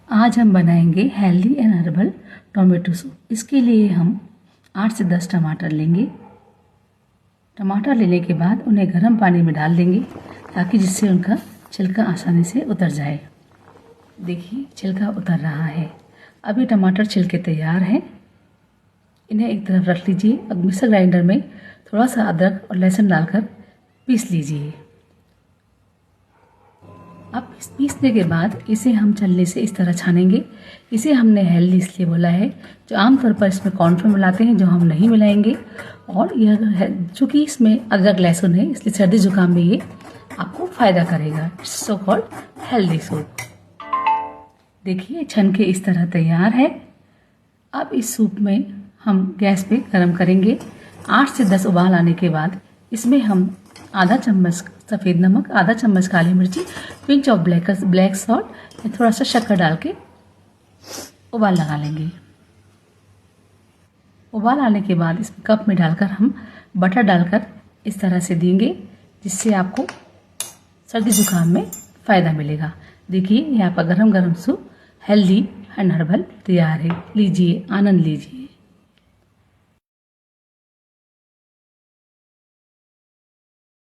आज हम बनाएंगे healthy and herbal tomato soup. इसके लिए हम 8 से 10 टमाटर लेंगे। टमाटर लेने के बाद उन्हें गर्म पानी में डाल देंगे ताकि जिससे उनका छिलका आसानी से उतर जाए। देखिए छिलका उतर रहा है। अब ये टमाटर छिलके तैयार हैं। इन्हें एक तरफ रख लीजिए। अब मिक्सर ग्राइंडर में थोड़ा सा अदरक और लहसुन डालकर पीस लीजिए। अब पीसने के बाद इसे हम छलनी से इस तरह छानेंगे। इसे हमने हेल्दी इसलिए बोला है, जो आमतौर पर इसमें कॉर्नफ्लोर मिलाते हैं, जो हम नहीं मिलाएंगे। और यह चूँकि इसमें अदरक लहसुन है, इसलिए सर्दी जुकाम में ये आपको फ़ायदा करेगा। So called healthy soup. देखिए छन के इस तरह तैयार है। अब इस सूप में हम गैस पे गरम करेंगे। 8 से 10 उबाल आने के बाद इसमें हम आधा चम्मच सफ़ेद नमक, आधा चम्मच काली मिर्ची, पिंच ऑफ ब्लैक सॉल्ट, थोड़ा सा शक्कर डाल के उबाल लगा लेंगे। उबाल आने के बाद इसमें कप में डालकर हम बटर डालकर इस तरह से देंगे, जिससे आपको सर्दी जुकाम में फ़ायदा मिलेगा। देखिए ये आपका गरम गरम सूप हेल्दी एंड हर्बल तैयार है। लीजिए, आनंद लीजिए।